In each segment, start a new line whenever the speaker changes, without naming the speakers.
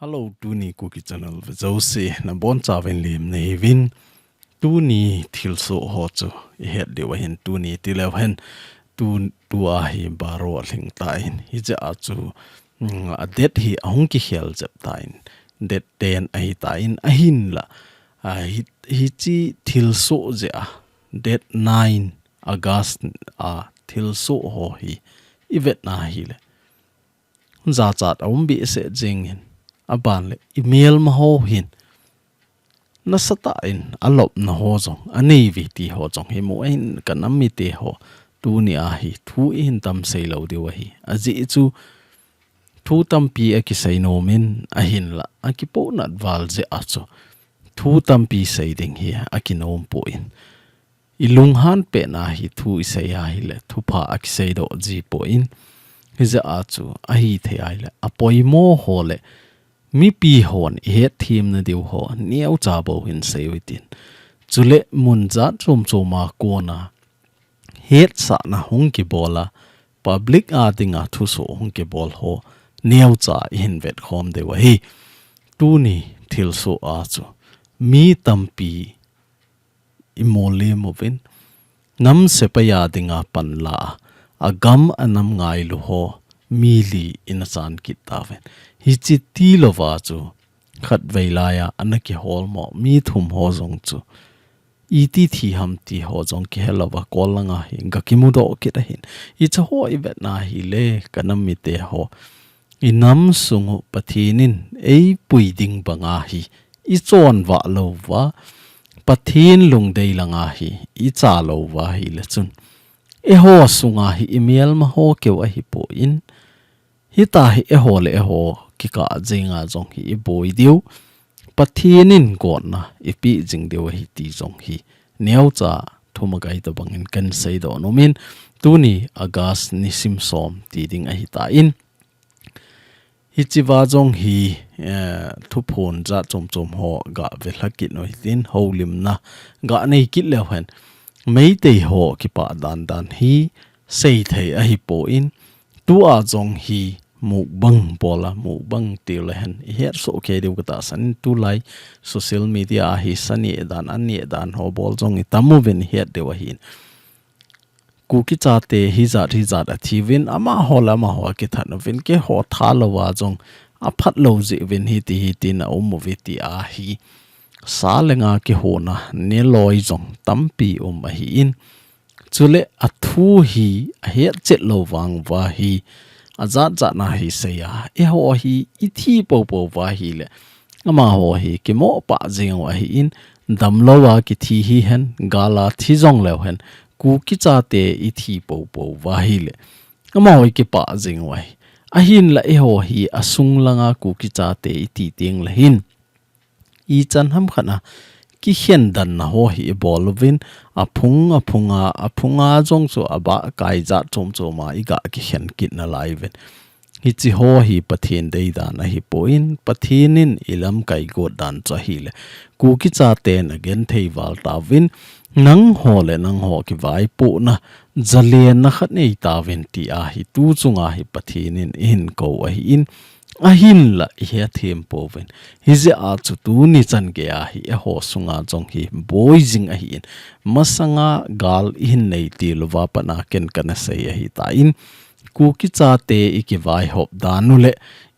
Hello, Tuni Kuki channel. Jose na bon chaven lim nei vin Tuni Thilshoh ho chu het de wa hin Tuni tilew hen tu a hi baro ling tain hi ja a chu a det hi ahung ki hel jep tain det ten a hi tain a hin la hi chi Thilshoh ja det 9 August a Thilshoh ho hi ivet na hi le za chat awum bi se jing hin aban le email ma ho hin na sata in alop na ho jong ani vi ti ho jong hi mo in kanam mi te ho tu ni a hi thu in tam sei lo de wa hi aji chu thu tam pi a ki sei no min a hin la a ki po nat wal je a chu thu tam pi sei ding hi a ki nom po in ilung han pe na hi thu i sei a hi le thu pha a ki sei do ji po in hi za a chu a hi the ai le a poi mo ho le mi pi hon het thim na diu ho niau cha bo hin sei witin chule mun za chom choma ko na het sa na hong ki bola public a dinga thu so hong ki bol ho niau cha hin vet khom de wa hi tu ni Thilshoh a chu mi tampi imole movin nam se pa ya dinga pan la agam anam ngai lu ho mili in san kit taven hi chi ti lova chu khat veilaya anaki hol mo mi thum ho jong chu iti thi ham ti ho jong ki helova kolanga hi gakimu do kit hin I cha ho I vet na hi le kanam mi te ho inam sungu pathinin ei puiding banga hi I chon wa lo wa pathin lung dei langa hi I cha lo wa hi le chun e ho sunga hi email ma ho ke wa hi po in hi ta hi e ho le e ho ki ka jinga jong hi I boi diu pathinin ko na I pi jing diu hi ti jong hi neu cha thuma gai to bangin kan sei do no min Tuni agas ni sim som ti ding a hi ta in hi chi wa jong hi thu phon za chom chom ho ga ve hlakit no tin ho lim na ga nei kit le hen mei te ho ki pa dan dan hi sei thei a hi po in tu a jong hi mu bang bola mu bang ti le hen her so ke de ta san tu lai social media hi sani dan ani dan ho bol jong I tamu ven het de wa hin Kuki cha te hi za a thivin ama hola ma ho ki than vin ke ho tha lo wa jong a phat lo ji vin hi ti na um vi ti a hi sa lenga ki ho na ne loi jong tampi a hi in chule a thu hi a het chet lo wang wa hi azat za na hi se ya e ho hi I thi po wa hi le ama ho hi ki mo pa jing wa hi in dam lo wa ki thi hi hen gala thi jong le hen Kuki cha te I thi po wa hi le ama ho ki pa jing wa hi a hin la e ho hi asung langa Kuki cha te I ti ting la hin I chan ham khana ki hian dan na ho hi bolovin aphunga jong so aba kai za chom choma I ga ki hian kit na live hi chi ho hi pathin dei dan a hi poin pathinin ilam kai go dan cha hi le Kuki cha ten again thei wal ta win nang ho ki vai pu na zalian na khat nei ta win ti a hi tu chunga hi pathinin in ko a hi in a hin la hi them po wen hi ze a chu tu ni chan ge a hi e ho sunga jong hi boizing a hi in masanga gal in nei ti lova pana ken kana sei a hi ta in Kuki cha te I ki vai hop danu le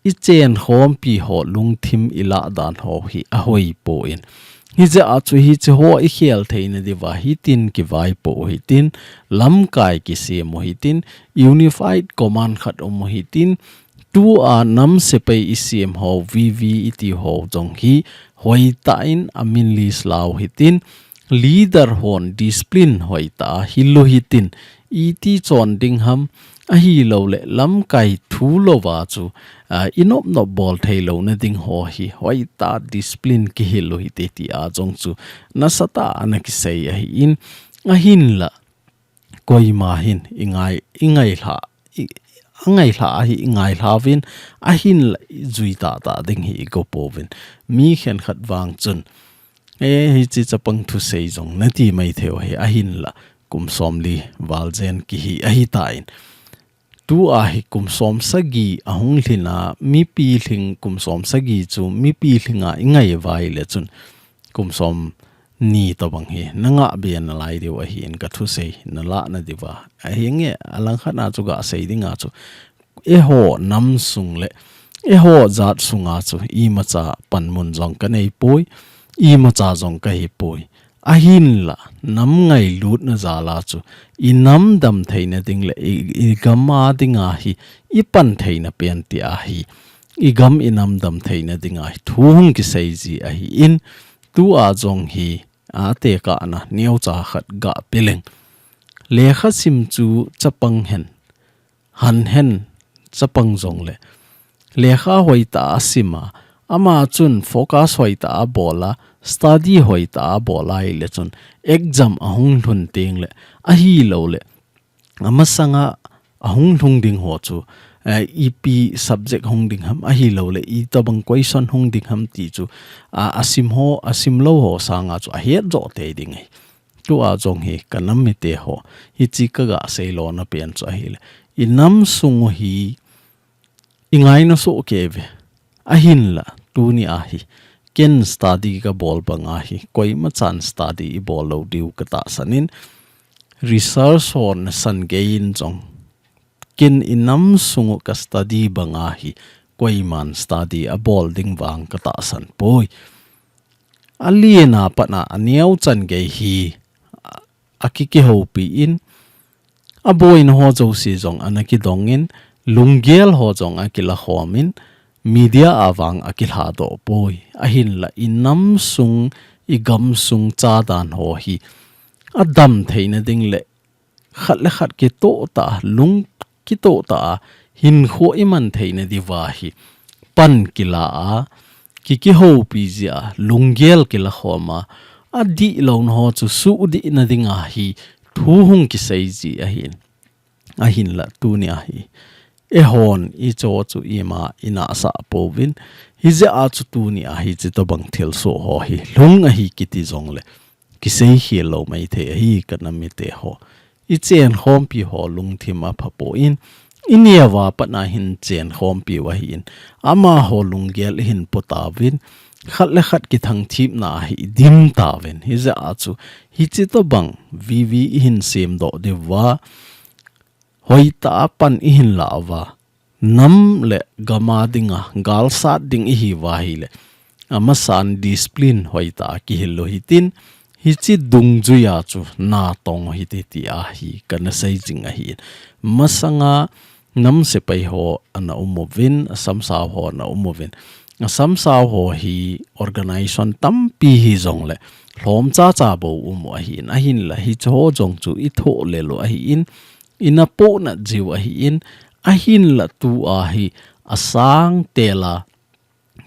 I chen khom pi ho lung thim ila dan ho hi a hoi po in hi ze a chu hi che ho I khel theina di wa hi tin ki vai po hi tin lam kai ki se mo hi tin unified command khat mo hi tin tu a nam se pe ICM ho VV iti ho jong hi hoi ta in amin li slaw hi tin leader hon discipline hoi ta hi lo hi tin iti chon ding ham a hi lo le lam kai thu lo wa chu inop no bol thei lo na ding ho hi hoi ta discipline ki hi lo hi te ti a jong chu na sata ana ki sei a hi in a hin la koi ma hin ingai la angai la hi ingai la vin a hin la zui ta ding hi go povin mi khen khat wang chun hi chi chapang thu sei jong na ti mai theo hi a hin la kum somli walzen ki hi a hi tain tu a hi kum som sagi ahung lina mi pi hling kum som sagi chu mi pi hlinga ingai vai le chun kum som ni to bang hi nanga bian lai de wa hi in ka thu sei na la na diwa a hinge alang khana chu ga sei dinga chu e ho nam sung le e ho zat sunga chu I ma cha pan mun jong ka nei poi I ma cha jong ka hi poi a hin la nam ngai lut na za la chu I nam dam theina ding le I gama dinga hi I pan theina pen ti a hi I gam I nam dam theina dinga hi thu hung ki sei ji a hi in tu a jong hi a te ka na neu cha khat ga peleng le kha sim chu chapang hen han hen chapang jong le kha hoi ta sima ama chun focus hoi ta bola study hoi ta bola le chun exam ahung thun teng le a hi lo le ama sanga ahung thung ding ho chu EP subject hong ding ham a hi lo le I tabang question hong ding ham ti chu asim lo ho sanga chu a he zo te ding ai tu a jong he kanam mi te ho hi chi ka ga sei lo na pen chu hi le I nam sung hi ingai na so keve a hin la tu ni a hi ken study ka bol banga hi koi ma chan study I bol lo diu ka ta sanin research on san gain jong kin inam sungu ka study banga hi koi man study a bol ding wang ka ta san poi aliena patna aniau chan ge hi akiki ho pi in a boy no ho zo si jong anaki dongin lunggel ho jong akila homin media awang akil ha do poi ahin la inam sung igam sung cha dan ho hi adam theina ding le khat ke to ta lung ki to ta hin kho iman theina diwa hi pan kila a ki ho pi zia lunggel kila khoma adi lo no chu su di na dinga hi thu hung ki sei ji ahin la tu ni a hi e hon I cho chu EIMA ina sa povin hi ze a chu tu ni a hi chi to bang Thilshoh ho hi lung a hi kiti jong le ki sei hi lo mai the hi kanam mi te ho I chen khom pi ho lung thima phapo in inia wa patna hin chen khom pi wa hin ama ho lung gel hin potawin khat le khat ki thang thip na hi dim tawen hi ze a chu hi chi to bang VV hin sem do de wa hoi ta pan I hin la wa nam le gama dinga gal sat ding hi wa hi le ama san discipline hoi ta ki hilo hitin hi chi dung ju ya chu na tong hi ti a hi kana sei jing a hi masanga nam se pai ho ana umovin samsa ho na umovin samsa ho hi organization tampi hi jong le hlom cha bo umo a hin la hi cho jong chu I tho le lo a hi in ina po na jiu a hi in a hin la tu a hi asang tela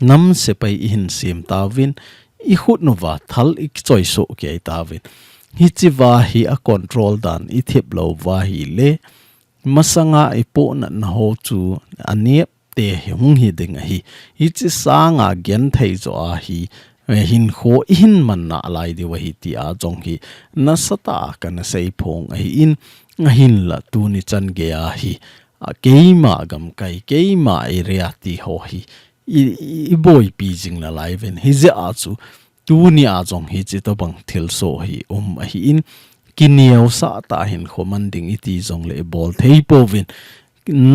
nam se pai hin sim tawin I khut no wa thal I choi so ke tawin hi chi wa hi a control dan I thep lo wa hi le masanga I po na ho chu aniep te hung hi ding hi chi sanga gen thei zo a hi hin kho hin man na lai de wa hi ti a jong hi na sata kana sei phong a hi in nga hin la tu ni chan ge a hi a keima gam kai keima area ti ho hi I boy pi jing na live in hi ze a chu tu ni a jong hi chi to bang Thilshoh hi a hi in kiniao sa ta hin khoman ding iti jong le bol thei povin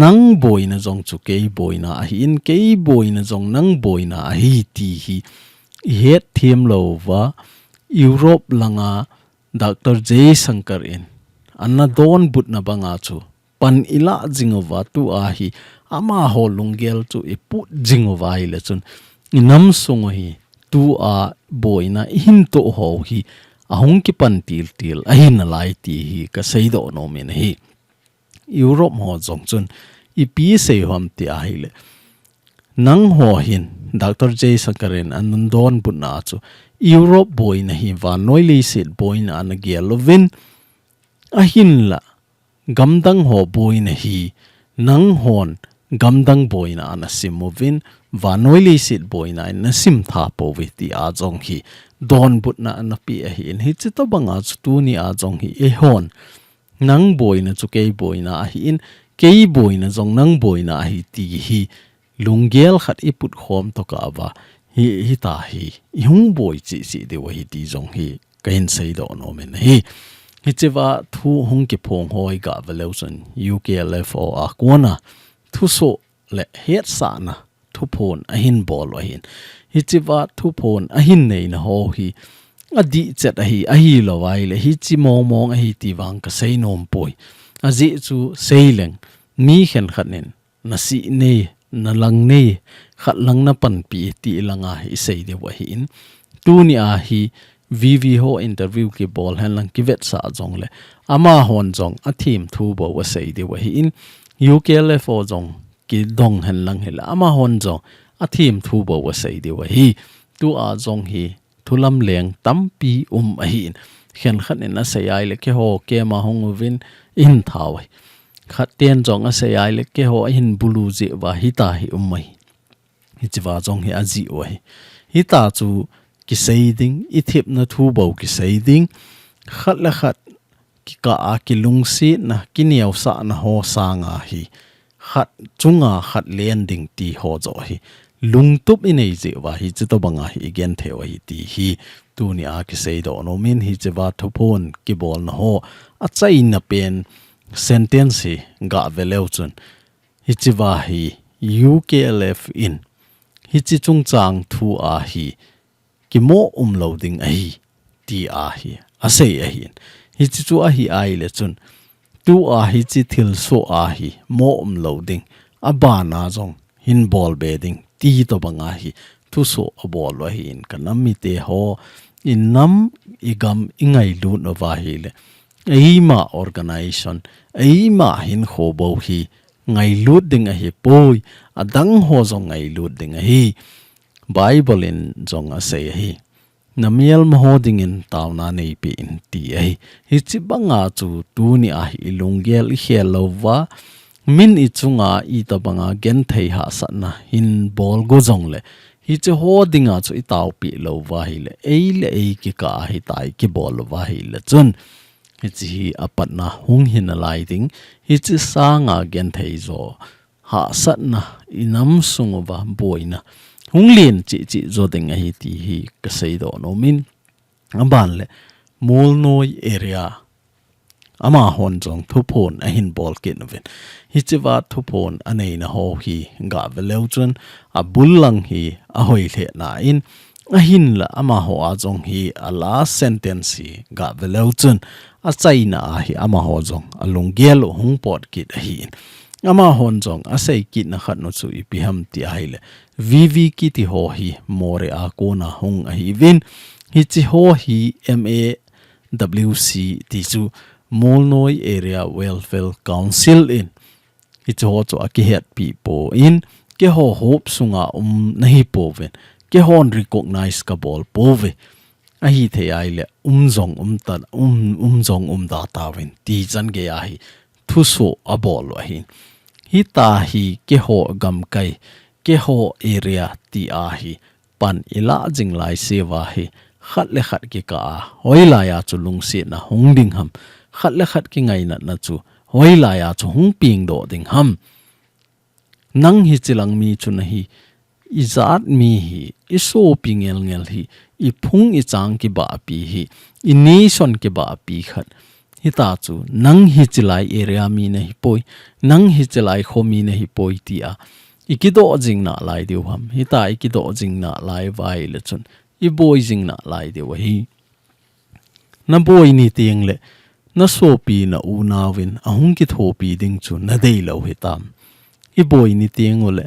nang boy na jong chu ke boy na a hi in ke boy na jong nang boy na a hi ti hi het thiem lo wa Europe langa Dr. J Shankar in anna don but na banga chu pan ila jingowa tu a hi ama ho lunggel chu I put jingowa ile chun inam sung hi tu a boy na hin to ho hi ahung ki pan til ahin lai ti hi ka sei do no min hi Europe ho jong chun I pi sei hom ti a hi le nang ho hin Dr. J Sankarin an don but na chu Europe boy na hi wa noili sit boy na an gelovin ahin la gamdang ho boy na hi nang hon gamdang boy na ana simovin vanoili sit boy na na sim tha po viti a jong hi don but na na pi a hi in hi chito banga chu tu ni a jong hi e hon nang boy na chu ke boy na hi in cái bồi na dòng nang bồi na hi ti hi lunggel khat iput khom to ka wa hi ta hi hung bồi chi de wa hi ti dòng hi kain sei do no men hi chewa thu hung ki phong hoi ga veleuson UKLF o akwana thu so le het sa na thu phon a hin bol wa hin chewa thu phon a hin nei na ho hi adi chet a hi lo wai le hi chi mong a hi ti wang ka sei nom poi a ji chu seileng mi khen khanen na si ne na lang ne khat lang na pan pi ti langa hi sei de wa hin tu ni a hi VV ho interview ki bol han lang ki vet sa jong le ama hon jong a thim thu bo wa sei de wa hin UKLF o jong ki dong han lang hela ama hon jong a thim thu bo wa sei de wa hi tu a jong hi thulam leng tampi a hin khen khat en a sei ai le ke ho ke ma hong win in thawai khat ten jong a sei ai le ke ho hin bulu je wa hi ta hi mai hi chiwa jong hi a ji wa hi ta chu ki sei ding I thip na thu bo ki sei ding khat la khat ki ka a ki lung si na ki niaw sa na ho sa nga hi khat chunga khat len ding ti ho zo hi lung tup I nei je wa hi chi to banga hi gen the wa hi ti hi tu ni a ki sei do no min hi che wa thu phon ki bol na ho a chai na pen sentence hi ga veleu chun hi chi wa hi UKLF in hi chi chung chang thu a hi ki mo loading a hi ti a hi a sei a hi hi chi chu a hi ai le chun tu a hi chi Thilshoh a hi mo loading a ba na jong hin ball bedding ti to banga hi thu so a ball wa hin KANAM MITE ho INAM igam ingai lu no wa hi le EIMA organization EIMA hin kho bo hi ngai lu ding a hi poi adang ho jong ngai lu ding a hi Bible in jong a say hi namiel mahoding in tauna nei pi in ti ai hi chi banga chu tu ni a hi lungel I hello wa min I chunga I ta banga gen thei ha sa na hin bol go jong le hi chi hodinga chu I taw pi lo wa hi le ei ki ka hi tai ki bol wa hi le chun hi chi hi apat na hung hin a lai ding hi chi sanga gen thei zo ha sa na INAM sung wa boina hung lien chi zo ding a hi ti hi ka sei do no min amban le Molnoi area ama hon jong thu phon a hin bol kin ven hi chiwa thu phon anei na ho hi ga veleu chun a bullang hi a hoi the na in a hin la ama ho a jong hi a last sentence hi ga veleu chun a chaina hi ama ho jong a lunggel hung pot kit a hi ama hon jong a sei kit na khat no chu I pi ham ti ai le VV ki ti ho hi more a ko na hung a hi vin hi chi ho hi MAWC ti chu Molnoi area welfare council in hi chu ho chu a ki het pi po in ke ho hop sunga nahi po ven ke hon recognize ka bol po ve a hi the ai le jong tan jong da ta ven ti chan ge a hi thu so a bol wa hin hi ta hi ke ho gam kai ke ho area ti a hi pan ila jing lai se wa hi khat le khat ki ka hoi la ya chu lung se na hung ding ham khat le khat ki ngai na chu hoi la ya chu hung ping do ding ham nang hi chilang mi chu na hi izat mi hi iso pingel ngel hi I phung I chang ki ba pi hi I nation ki ba pi khat hi ta chu nang hi chilai area mi na hi poi nang hi chilai khomi na hi poi ti a ikido jing na lai deu ham hi ta ikido jing na lai vai le chun I boy jing na lai deu hi na boy ni tieng le na so pi na u na win a hung ki tho pi ding chu na dei lo hi tam I boy ni tieng ole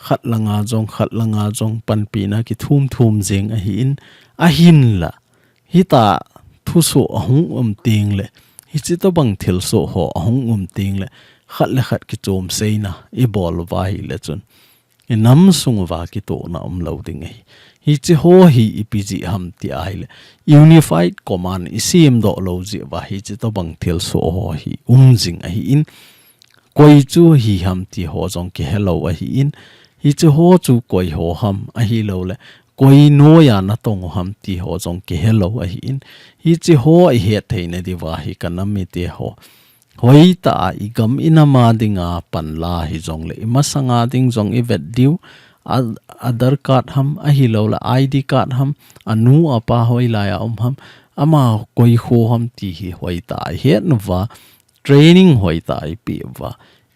khat langa jong pan pi na ki thum jeng a hi in a hin la hi ta thu so a hung ting le hi chi to bang Thilshoh ho a hung ting le khat ki chom sei na I bol wa hi le chun I nam sung wa ki to na lo ding hi chi ho hi IPG ham ti ai le unified command I sim do lo ji wa hi chi to bang Thilshoh ho hi jing a hi in koi chu hi ham ti ho jong ki hello a hi in hi chu ho chu koi ho ham a hi lo le koi no ya na tong ham ti ho jong ki hello a hi in hi chi ho I het thei na di wa hi KANAM MITE ho hoi ta igam inama dinga panla hi jong le masanga ding jong ivet diu Aadhaar card ham ahilo la ID card ham anu apa hoi la ya ham ama koi kho ham ti hi hoi ta he nwa training hoi ta pi wa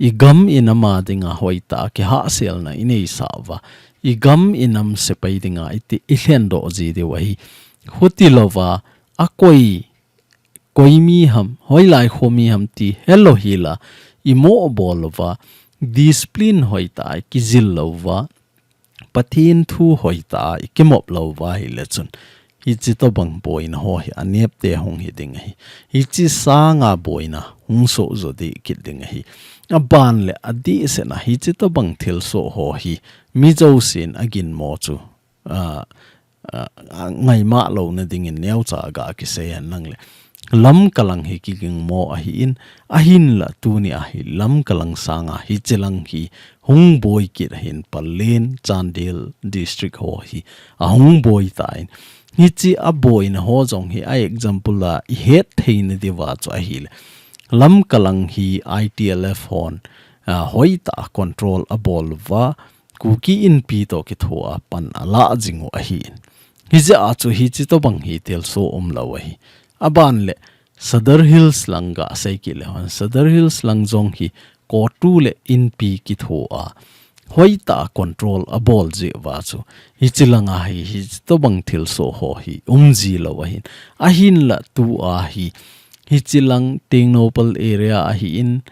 igam inama dinga hoi ta ke ha sel na inei sa wa igam inam se pai dinga iti ilen do ji de wa hi huti lova a koi mi ham hoi lai kho mi ham ti hello hila imo bolova discipline hoi ta ki zil lova pathin thu hoi ta ikimop lova hi lechun hi chi to bang boina ho hi anep te hong hi ding hi chi sanga boina hung so zo di kit ding hi aban le adi se na hi chi to bang Thilshoh ho hi mi zo sin agin mo chu ngai ma lo na ding in neu cha ga ki se an nang le lam kalang hi ki ging mo a hi in a hin la Tuni a hi lam kalang sanga hi chilang hi hung boy kit hin palen Chandel district ho hi a hung boy tain hi chi a boy na ho jong hi a example la I het thein di wa chu a hi lam kalang hi ITLF hon hoi ta control a bol wa Kuki in pi to ki thoa pan ala jingo a hi hi ja a chu hi chi to bang hi Thilshoh lo hi aban le Sadar Hills langa sai ki le hon Sadar Hills lang jong hi ko tu le in pi ki thoa hoi ta control a bol je wa chu hi chilanga hi to bang Thilshoh ho hi ji lo wa hin a hin la tu a hi chilang Tingnopal area a hi in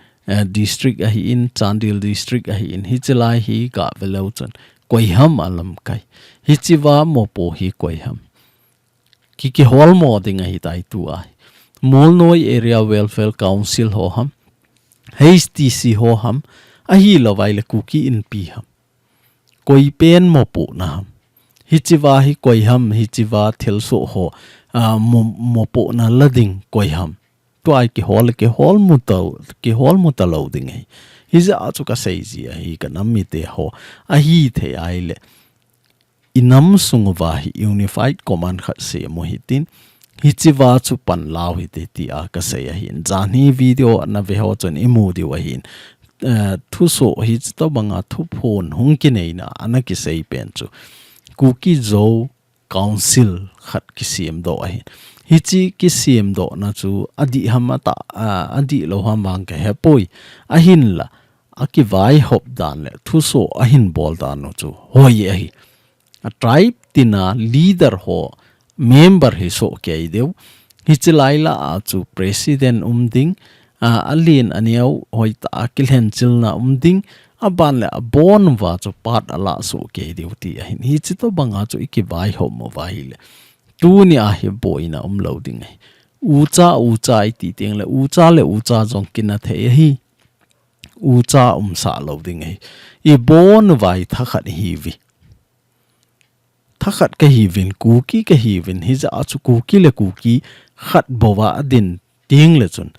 district a hi in Chandel district a hi in hi chilai hi ka velo chon koiham alam kai hi chiwa mo po hi koiham ki hol mo ding hi tai tu a Molnoi area welfare council ho ham HTC ho ham a hi lawai le Kuki in pi ham koi pen mo pu na ham hi chiwa hi koi ham hi chiwa Thilshoh ho mo pu na lading koi ham to ai ki hol mu ta lo ding hi za chu ka sei ji hi ka nam mi te ho a hi the ai le INAM sungwa hi unified command khat se mo hitin hi chiwa chu pan law hi te ti a ka se a hin jani video na ve ho chon imu di wa hin thu so hi to banga thu phone hung ki nei na ana ki sei pen chu Kuki zo council khat ki sim do a hin hi chi ki sim do na chu adi hamata adi lo ham bang ka hepoi a hin la aki vai hop dan le thu so a hin bol dan no chu hoi a hi a tribe tina leader ho member hi so ke deu hi chilaila a chu president umding alin aniau hoi ta kilhen chilna umding aban le bon wa chu pat ala so ke deu ti a hi chi to banga chu iki vai ho mo vai le tu ni a hi boina loading ucha ti teng le ucha jong kina the hi ucha sa loading I bon vai tha khat hi vi thakhat ka hi vin Kuki ka hi vin hi za chu Kuki le Kuki khat bowa adin ting le chun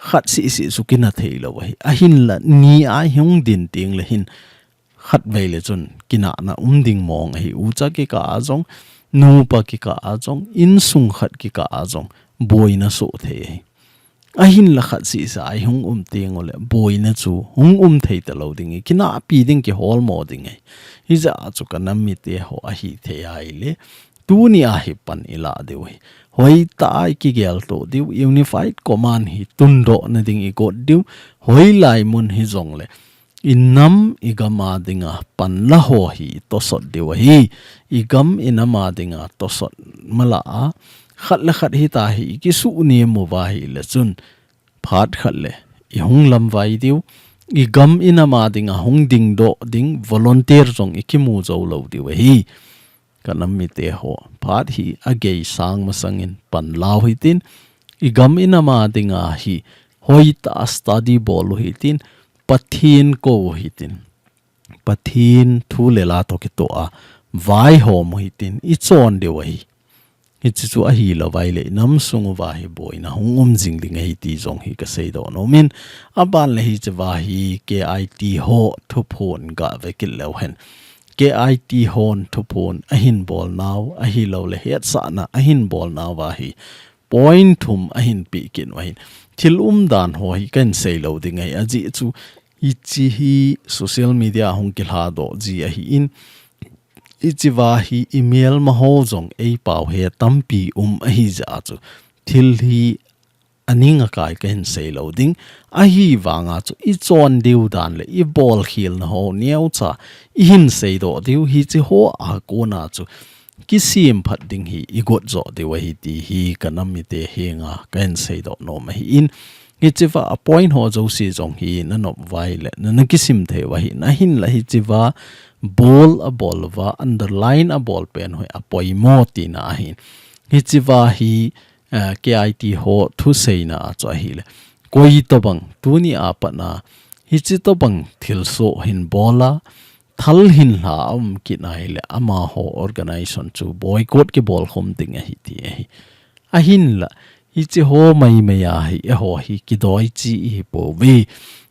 khat si su kina thei lo hi a hin la ni a hyung din ting le hin khat ve le chun kina na ding mong hi ucha ki ka ajong nu pa ki ka ajong in sung khat ki ka ajong boina so the a hin la khat si sa ai hung ting ole boina chu hung thei ta lo ding kina pi ding ki hol mo ding hi za chu kana mi te ho a hi the ai le tu ni a hi pan ila de hoi ta ki gel to diu unified command hi tun do na ding I got diu hoi lai mun hi jong le INAM igama dinga pan la ho hi to sot diu hi igam inama dinga to sot mala khat la khat hi ta hi ki su ni mo wa hi le chun phat khat le I hung lam vai diu I gam inama dinga hung ding do ding volunteer jong ikimu zo lo diu hi kanam mi te ho phat hi agei sang masangin pan law hi tin I gam inama dinga hi hoi ta study bol hi tin pathin ko hi tin pathin thu le la to ki to a vai ho mo hi tin I chon de hi hi chu a hi lo vai le nam sung wa hi boina hungum jing ding hi ti jong hi ka sei do no min aban le hi chwa hi KIT ho thu phon ga ve kil lo hen KIT hon thu phon a hin bol naw a hi lo le het sa na a hin bol naw wa hi point thum ahin pi kin wahin thil dan ho hi kan sei lo ding ai aji chu ichi hi social media hong ki hla do ji a hi in ichiwa hi email ma ho jong ei pau he tampi a hi ja chu thil hi aninga kai kan sei lo ding a hi wanga chu I chon diu dan le I ball khil na ho niau cha I hin sei do diu hi chi ho a ko na chu kisim phat ding hi I got zo de wa hi ti hi kanam mi te he nga kan sei do no ma hi in hi chiwa a point ho zo si jong hi na no vai le na kisim the wa hi na hin la hi chiwa ball a ball wa underline a ball pen hoi a poi mo ti na hin hi chiwa hi KIT ho thu sei na cho hi le koi to bang Tuni apa na hi chi to bang Thilshoh hin bola thal hin la ki nai le ama ho organization chu boycott ki bol khom ting a hi ti a hin la hi chi ho mai me ya hi e ho hi ki doi chi hi po we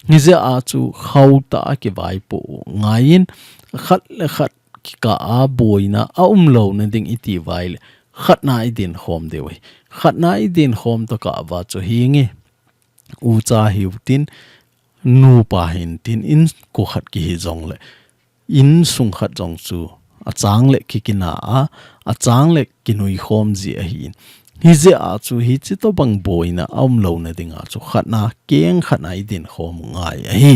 ni ze a chu khau ta ki vai po ngain khat le khat ki ka a boina a lo na ding iti vai le khat na I din khom de we khat na I din khom to ka wa chu hi nge u cha hiu tin nu pa hin tin in ko khat ki hi jong le in sung khat jong chu a chang le ki kina a chang le kinui khom ji a hin hi ze a chu hi chi to bang boina lo na dinga chu khat na keng khat na I din khom ngai a hi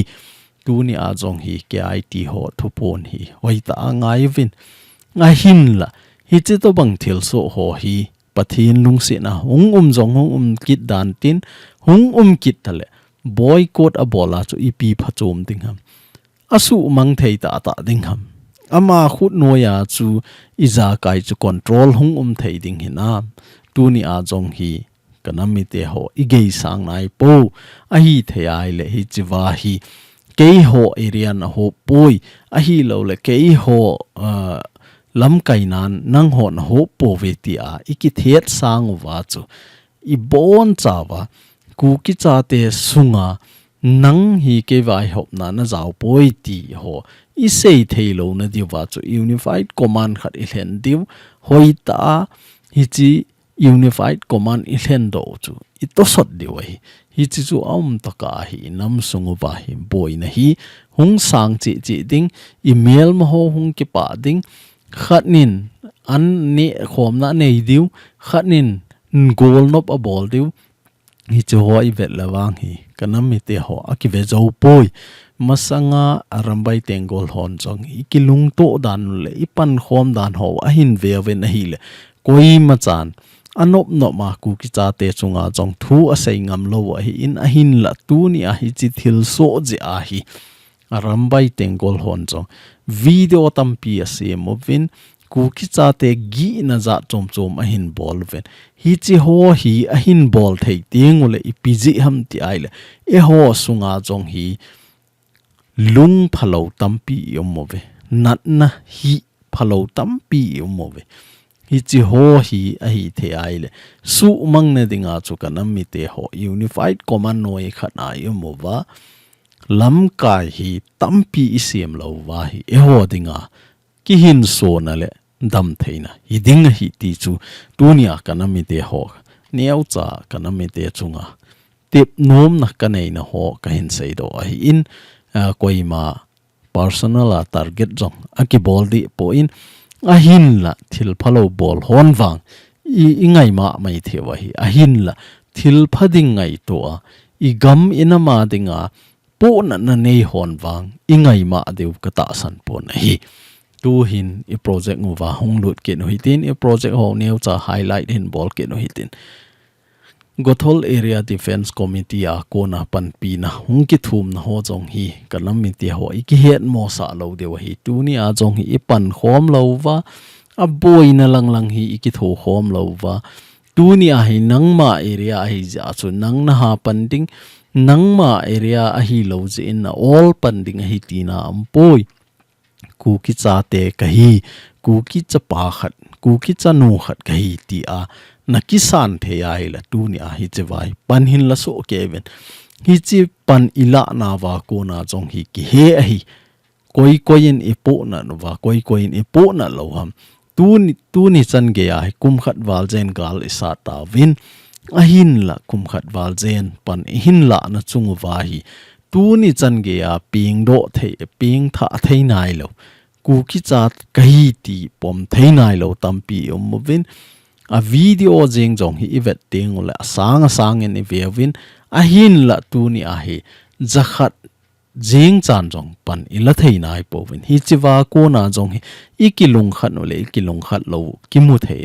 Tuni a jong hi KIT ho thu pon hi hoi ta ngai vin nga hin la hi chi to bang Thilshoh ho hi pathin lungsi na hung jong hung kit dan tin hung kit tale boycott a bola chu ipi phachom ding ham asu mang thei ta ding ham ama khut noya chu iza kai chu control hung thei ding hina Tuni a jong hi kanami te ho igei sang nai po a hi thei ai le hi chiwa hi kei ho area na ho poi a hi lo le kei ho lam kai nan nang ho na ho po ve ti a iki thet sang wa chu I bon chawa Kuki cha te sunga nang hi ke vai hop na zau poi ti ho I sei thei lo na di wa chu unified command khat I hlen diu hoi ta hi chi unified command I hlen do chu I to sot diu hi chi chu taka hi nam sungu ba hi boi na hi hung sang chi ding email ma ho hung ki pa ding khatnin an ne khom na nei diu khatnin goal nop a bol diu hi chu ho I vet lawang hi kanam mi te ho akive zo poi masanga arambai tengol hon jong ikilung to dan le ipan khom dan ho a hin ve ven hi le koi ma chan anop no ma ku ki cha te chunga jong thu a sei ngam lo a hi in a hin la Tuni a hi chi Thilshoh je a hi arambai tengol hon jong video tampi a se movin Kuki cha te gi na za chom a hin bol ven hi chi ho hi a hin bol thei ting le ipiji ham ti ai le e ho sunga jong hi lung phalo tampi yomove nat na hi phalo tampi yomove hi chi ho hi a hi the ai le su mang na dinga chu kanam mi te ho unified command noi khana yomova lam kai hi tampi isem lo wa hi e ho dinga ki hin so na le dam theina hi ding hi ti chu Tunia kanami te ho niau cha kanami te chunga tip nom na kanei na ho ka hin sei do hi in koima personal target jong aki bol di po in a hin la thil phalo bol hon wang I ngai ma mai thewa hi a hin la thil phading ngai to I gam inama dinga po na nei hon wang I ngai ma deu ka ta san po na hi tu hin I project nguwa hong lut ke no hitin I project ho neu cha highlight hin bol ke no hitin Gothol area defense committee a kona pan pi na hong ki thum na ho jong hi kanam mi ti ho I ki het mo sa lo de wa hi tu ni a jong hi I pan khom lo wa a boy na lang hi I ki tho khom lo wa tu ni a hi nangma area hi ja chu nang na ha pan ding nangma area a hi lo je in all pan ding hi ti na am poi Kuki cha te kahi Kuki cha pa khat Kuki cha nu khat kahi ti a na kisan the ai la Tuni a hi che vai pan hin la so keven hi chi pan ila na wa ko na jong hi ki he a hi koi in ipo na no wa koi in ipo na lo ham Tuni chan ge a kum khat wal jen gal isa ta win a hin la kum khat wal zen pan hin la na chungu wa hi tu ni chan ge a ping do thei ping tha thei nai lo Kuki chat kahi ti pom thei nai lo tampi movin a video jing jong hi ivet ting la sang in evin a hin la tu ni a hi zakhat jing chan jong pan ila thei nai povin hi chiwa ko na jong hi ikilung khat no le ikilung khat lo kimu thei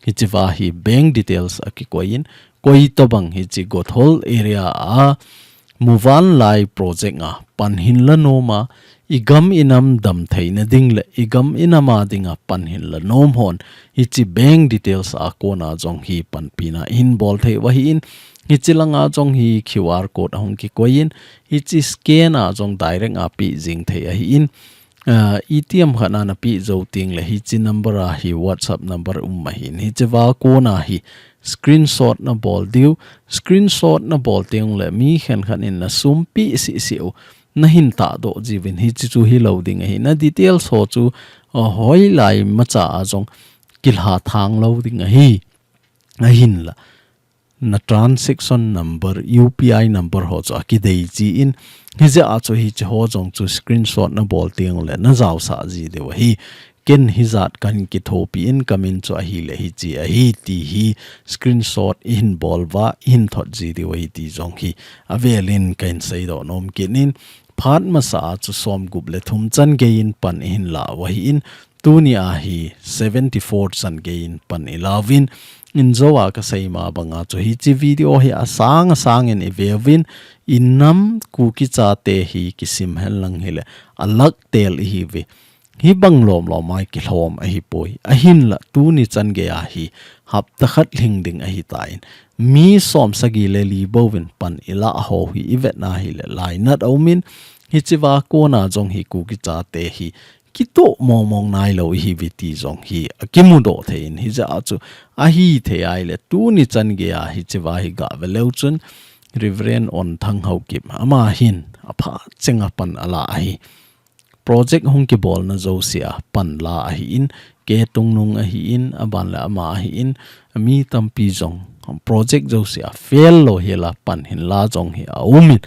hi chiwa hi bank details aki koin koi to bang hi chi Gothol area a muwan lai project nga pan hin la no ma igam inam dam theina ding le igam inama dinga pan hin la nom hon hi chi bank details a ko na jong hi pan pina in bol thei wa hi in hi chilanga jong hi QR code hong ki koin hi chi scan a jong direct a pi jing thei a hi in ATM khana na pi zo ting le hi chi number a hi WhatsApp number ma hi hi chewa ko na hi screenshot na bol diu screenshot na bol ting le mi khan khan in na sum pi si na hin ta do jiwin hi chi chu hi loading hi na details ho chu hoi lai macha a jong kilha thang loading hi a hin la na transaction number UPI number ho cha ki dei chi in hi ja a chu hi chi ho jong chu screenshot na bol ting le na jaw sa ji de wa hi ken hi zat kan ki thopi in kamin chu a hi le hi chi a hi ti hi screenshot in bol wa in thot ji de wa hi ti jong hi avelin kain sei do nom kinin phat ma sa chu som gup le thum chan ge in pan in la wa hi in tu ni a hi 74 chan ge in pan ilavin in zowa ka sei ma banga chu hi chi video hi asang in evin innam kuki cha te hi kisim hel lang hele alak tel hi ve hi banglom lo mai ki hlom a hi poi a hin la tu ni chan ge a hi hap ta khat hling ding a hi tain mi som sagi le li bowin pan ila ho hi ivet na hi le lai nat aumin hi chiwa ko na jong hi kuki cha te hi kito mong nai lo hi viti jong hi akimu do thein hi ja chu a hi the ai le tu ni chan ge a hi chiwa hi ga veleu chun reverend on thang hau kip ama hin apha chenga pan ala hi project hong ki bol na zo sia pan la hi in ke tung nung a hi in aban la ama hi in mi tampi jong project zo sia fail lo hela pan hin la jong hi a umit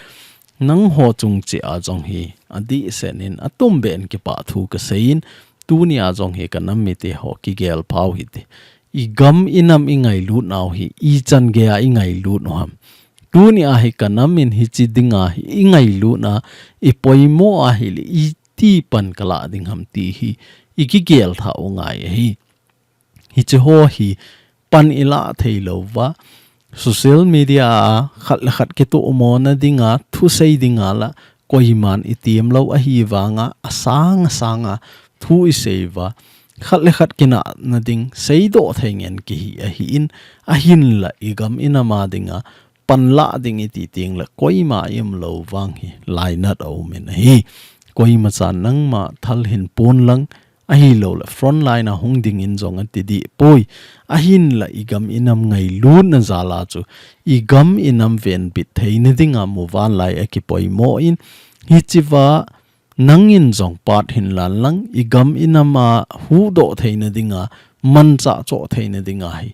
nang ho chung chi a jong hi adi senin atum ben ki pa thu ka sein tu ni a jong hi kanam mi te ho ki gel pau hi te I gam inam ingai lu naw hi I chan ge a ingai lu no ham tu ni a hi kanam in hi chi dinga hi ingai lu na I poimo a hi I ti pan kala ding ham ti hi I ki gel tha o ngai hi chi ho hi pan ila thei lo wa social media khat ke to mo na dinga thu sei dinga la koiman itiam lo a hi wanga asanga thu I seva khat kina na ding sei do thengen ki hi a hi in a hin la igam inama dinga panla ding iti ting la koima yem lo wang hi lai nat au min hi koima chan nang ma thal hin pon lang a hi lo la front line a hung ding in jong ati di poi a hin la igam inam ngai lu na zala chu igam inam ven bit thein dinga muwan lai akipoi mo in hi chiwa nangin jong pat hin lan lang igam inama hu do thein dinga man cha cho thein dinga hi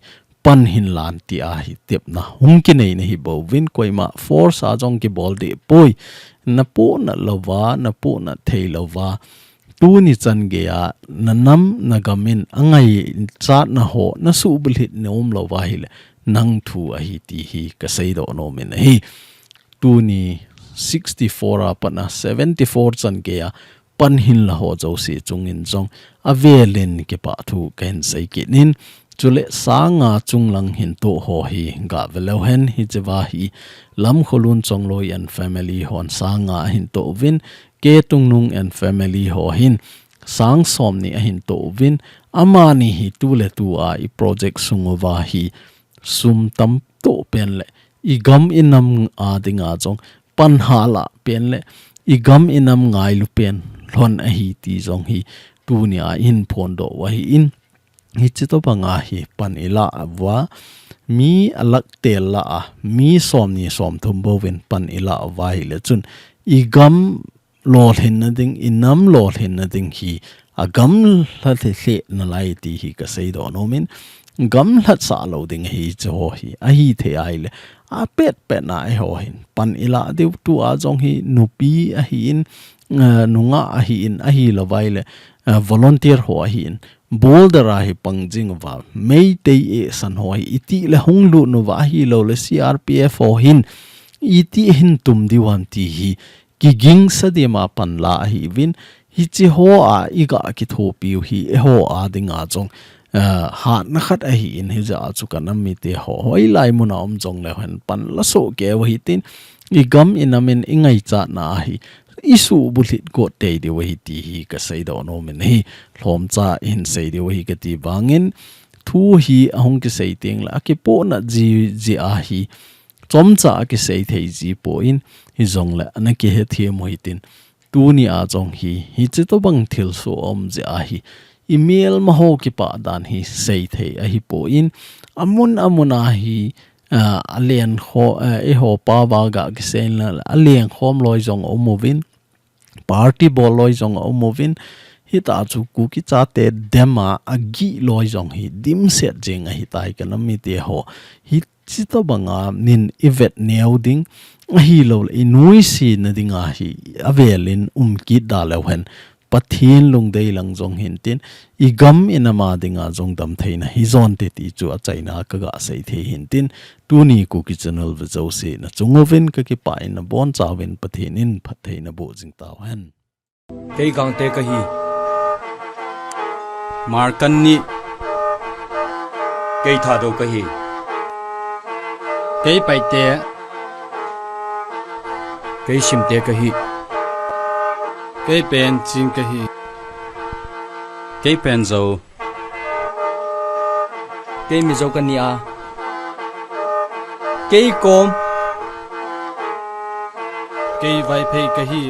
pan hin lan ti a hi tep na hung ki nei na hi bo win koima force a jong ki bol de poi na po na lova na po na thei lova tu ni chan ge a nanam nagamin angai chat na ho na su bulit nom lo wa hi nang thu a hi ti hi ka sei do no min hi tu ni 64 a pana 74 chan ge a pan hin la ho zo si chung in jong a velin ke pa thu ken sei ki nin chule sanga chunglang hin to ho hi ga velo hen hi chewa hi lam kholun chongloi and family hon sanga hin to win ke tungnung and family ho hin sang som ni a hin to win amani hi tu le tu a I project sungowa hi sum tam to pen le I gam inam a dinga jong pan hala pen le I gam inam ngai lu pen lon a hi ti jong hi tu ni a in phon do wa hi in hi chito banga hi pan ila wa mi alak tel la a mi som ni som thum bo win pan ila wa hi le chun I gam lol hin na ding inam lol hin na ding hi agam la the na lai ti hi ka sei do no min gam hlat sa lo ding hi cho hi a hi the ai le a pet na ai ho hin pan ila deu tu a jong hi nupi a hi in nunga a hi in a hi lo vai le volunteer ho a hi in boulder a hi pangjing wa mei te e san ho hi iti le hong lu no wa hi lo le CRPF ho hin iti hin tum diwan ti hi ki ging sa de ma pan la hi win hi chi ho a iga ki tho pi hi e ho a dinga jong ha na khat a hi in hi ja chu kanam mi te ho hoi lai mu na om jong le han pan la so ke wa hi tin i gam inamen ingai cha na hi isu bulit ko te de wa hi ti hi ka sei do no men hi hlom cha in sei de wa hi ka ti bangin thu hi ahong ki sei ting la ki po na ji a hi chom cha ki sei thei ji po in hi jong la ana ki he thi mo hi tin tu ni a jong hi chi to bang thil so om je a hi email ma ho ki pa dan hi sei thei a hi po in amuna hi alien kho e ho pa ba ga ki sen la alien khom loi jong o movin party bol loi jong o movin hi ta chu Kuki cha te dema agi loi jong hi dim set jeng a hi tai ka nam mi te ho hi chi to banga nin evet neu ding hi lo inui si na dinga hi avelin ki da le hen pathin lung dei lang jong hin tin I gam inama dinga jong dam theina hi zon te ti chu a chaina ka ga sei the hin tin Tuni Kuki channel ve zo se na chungovin ka ki pa in bon chawin pathin in phatheina bo jing taw hen
kei gang te ka hi markan ni kei tha do ka hi kei pai te kei sim te ka hi kei pen ching ka hi kei pen zo kei mi zo ka ni a kei kom kei vai phei ka hi